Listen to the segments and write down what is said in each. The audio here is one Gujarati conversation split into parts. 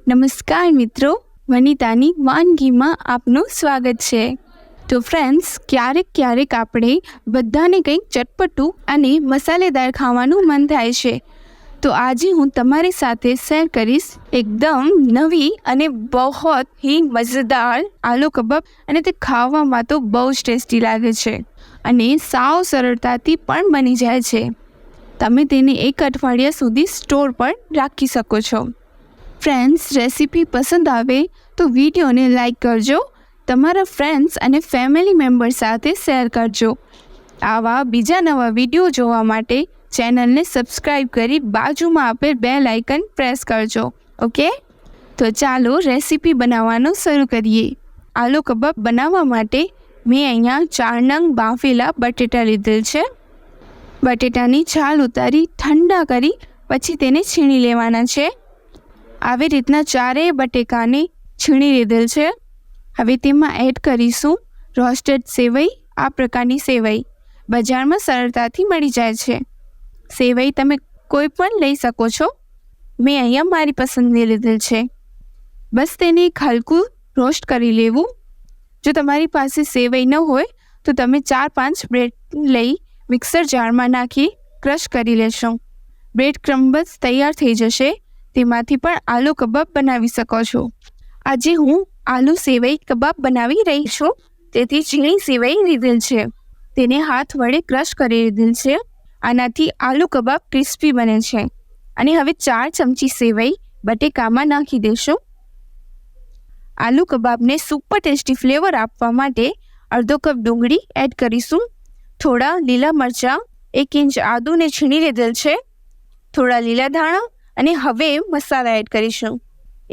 નમસ્કાર મિત્રો, વનિતાની વાનગીમાં આપનું સ્વાગત છે। તો ફ્રેન્ડ્સ, ક્યારેક આપણે બધાને કંઈક ચટપટું અને મસાલેદાર ખાવાનું મન થાય છે। તો આજે હું તમારી સાથે શેર કરીશ એકદમ નવી અને बहुत ही મજેદાર આલુ કબાબ, અને તે ખાવામાં તો બહુ જ ટેસ્ટી લાગે છે અને સાવ સરળતાથી પણ બની જાય છે। તમે તેને એક અઠવાડિયા સુધી સ્ટોર પણ રાખી શકો છો। ફ્રેન્ડ્સ, રેસીપી પસંદ આવે તો વિડીયોને લાઈક કરજો, તમારા ફ્રેન્ડ્સ અને ફેમિલી મેમ્બર સાથે શેર કરજો। આવા બીજા નવા વિડીયો જોવા માટે ચેનલને સબસ્ક્રાઈબ કરી બાજુમાં આપેલ બેલ આઇકન પ્રેસ કરજો। ઓકે, તો ચાલો રેસીપી બનાવવાનું શરૂ કરીએ। આલુ કબાબ બનાવવા માટે મેં અહીંયા 4 નંગ બાફેલા બટેટા લીધેલ છે। બટેટાની છાલ ઉતારી ઠંડા કરી પછી તેને છીણી લેવાના છે। આવી રીતના ચારેય બટેકાને છીણી લીધેલ છે। હવે તેમાં એડ કરીશું રોસ્ટેડ સેવઈ। આ પ્રકારની સેવઈ બજારમાં સરળતાથી મળી જાય છે। સેવઈ તમે કોઈ પણ લઈ શકો છો, મેં અહીંયા મારી પસંદની લીધેલ છે। બસ તેને હલકું રોસ્ટ કરી લેવું। જો તમારી પાસે સેવઈ ન હોય તો તમે 4-5 બ્રેડ લઈ મિક્સર જારમાં નાખી ક્રશ કરી લેશો। બ્રેડ ક્રમ્બ્સ તૈયાર થઈ જશે, તેમાંથી પણ આલુ કબાબ બનાવી શકો છો। આજે હું આલુ સેવઈ કબાબ બનાવી રહી છું, તેથી ઝીણી સેવઈ લીધેલ છે, તેને હાથ વડે ક્રશ કરી લીધેલ છે। આનાથી આલુ કબાબ ક્રિસ્પી બને છે। અને હવે 4 ચમચી સેવઈ બટેકામાં નાખી દેશું। આલુ કબાબને સુપર ટેસ્ટી ફ્લેવર આપવા માટે અડધો કપ ડુંગળી એડ કરીશું, થોડા લીલા મરચાં, 1 ઇંચ આદુને છીણી લીધેલ છે, થોડા લીલા ધાણા, અને હવે મસાલા એડ કરીશું।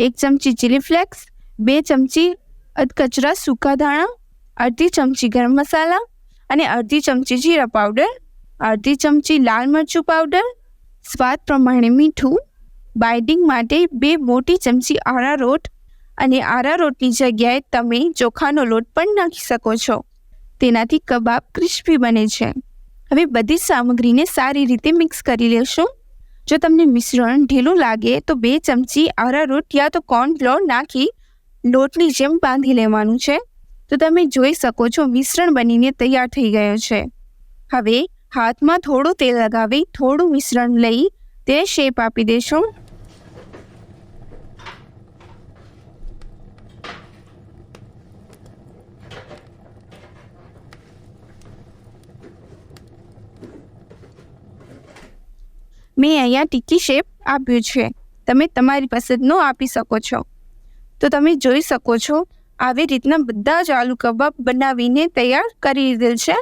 1 ચમચી ચીલી ફ્લેક્સ, 2 ચમચી અધકચરા સૂકા ધાણા, અડધી ચમચી ગરમ મસાલા અને અડધી ચમચી જીરા પાવડર, અડધી ચમચી લાલ મરચું પાવડર, સ્વાદ પ્રમાણે મીઠું, બાઇન્ડિંગ માટે 2 મોટી ચમચી આરારોટ, અને આરારોટની જગ્યાએ તમે ચોખાનો લોટ પણ નાખી શકો છો, તેનાથી કબાબ ક્રિસ્પી બને છે। હવે બધી સામગ્રીને સારી રીતે મિક્સ કરી લેશું। જો તમને મિશ્રણ ઢીલું લાગે તો 2 ચમચી આરારોટ યા તો કોર્નફ્લોર નાખી લોટની જેમ બાંધી લેવાનું છે। તો તમે જોઈ શકો છો મિશ્રણ બનીને તૈયાર થઈ ગયો છે। હવે હાથમાં થોડું તેલ લગાવી થોડું મિશ્રણ લઈ તે શેપ આપી દેશું। મેં અહીંયા ટીકી શેપ આપ્યું છે, તમે તમારી પસંદનો આપી શકો છો। તો તમે જોઈ શકો છો આવી રીતના બધા જ આલુ કબાબ બનાવીને તૈયાર કરી લીધેલ છે।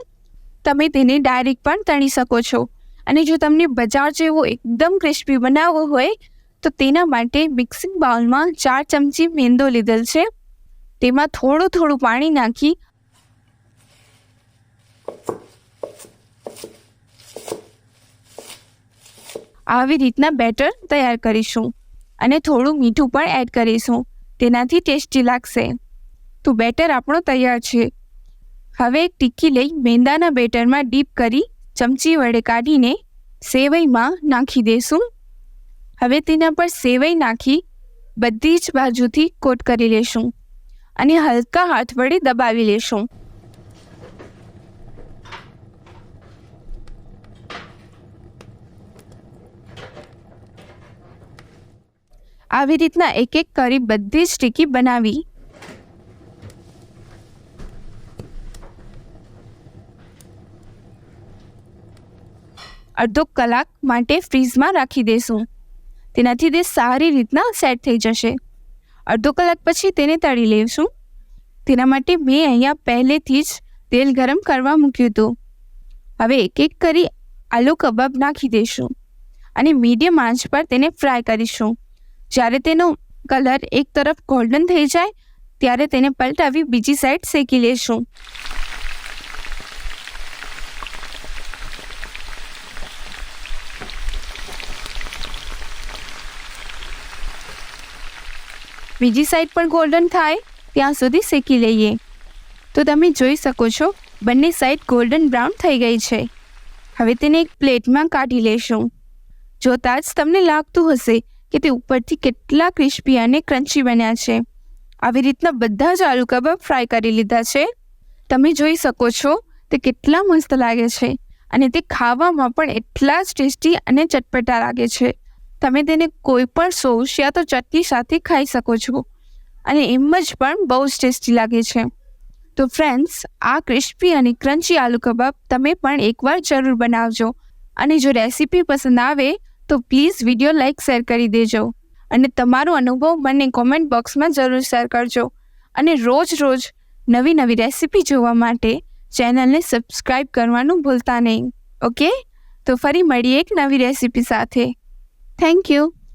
તમે તેને ડાયરેક્ટ પણ તળી શકો છો, અને જો તમને બજાર જેવો એકદમ ક્રિસ્પી બનાવવો હોય તો તેના માટે મિક્સિંગ બાઉલમાં 4 ચમચી મેંદો લીધેલ છે, તેમાં થોડું પાણી નાખી આવી રીતના બેટર તૈયાર કરીશું, અને થોડું મીઠું પણ એડ કરીશું, તેનાથી ટેસ્ટી લાગશે। તો બેટર આપણો તૈયાર છે। હવે એક ટીકી લઈ મેંદાના બેટરમાં ડીપ કરી ચમચી વડે કાઢીને સેવઈમાં નાખી દેશું। હવે તેના પર સેવઈ નાખી બધી જ બાજુથી કોટ કરી લેશું અને હલકા હાથ વડે દબાવી લેશું। આવી રીતના એક કરી બધી જ ટીકી બનાવી અડધો કલાક માટે ફ્રીઝમાં રાખી દેશું, તેનાથી તે સારી રીતના સેટ થઈ જશે। અડધો કલાક પછી તેને તળી લેશું। તેના માટે મેં અહીંયા પહેલેથી જ તેલ ગરમ કરવા મૂક્યું હતું। હવે એક કરી આલુ કબાબ નાખી દઈશું અને મીડિયમ આંચ પર તેને ફ્રાય કરીશું। જ્યારે તેનો કલર એક તરફ ગોલ્ડન થઈ જાય ત્યારે તેને પલટાવી બીજી સાઈડ શેકી લેશું। બીજી સાઈડ પણ ગોલ્ડન થાય ત્યાં સુધી શેકી લઈએ। તો તમે જોઈ શકો છો બંને સાઈડ ગોલ્ડન બ્રાઉન થઈ ગઈ છે। હવે તેને એક પ્લેટમાં કાઢી લેશું। જોતાં જ તમને લાગતું હશે કે તે ઉપરથી કેટલા ક્રિસ્પી અને ક્રન્ચી બન્યા છે. આવી રીતના બધા જ આલુ કબાબ ફ્રાય કરી લીધા છે. તમે જોઈ શકો છો તે કેટલા મસ્ત લાગે છે અને તે ખાવામાં પણ એટલા જ ટેસ્ટી અને ચટપટા લાગે છે. તમે તેને કોઈ પણ સોસ યા તો ચટણી સાથે ખાઈ શકો છો અને એમ જ પણ બહુ જ ટેસ્ટી લાગે છે. તો ફ્રેન્ડ્સ, આ ક્રિસ્પી અને ક્રન્ચી આલુ કબાબ તમે પણ એકવાર જરૂર બનાવજો. અને જો રેસીપી પસંદ આવે તો પ્લીઝ વિડીયો લાઇક શેર કરી દેજો અને તમારો અનુભવ મને કોમેન્ટ બોક્સમાં જરૂર શેર કરજો. અને રોજ નવી નવી રેસીપી જોવા માટે ચેનલને સબસ્ક્રાઈબ કરવાનું ભૂલતા નહીં. ઓકે, તો ફરી મળીએ એક નવી રેસીપી સાથે. Thank you.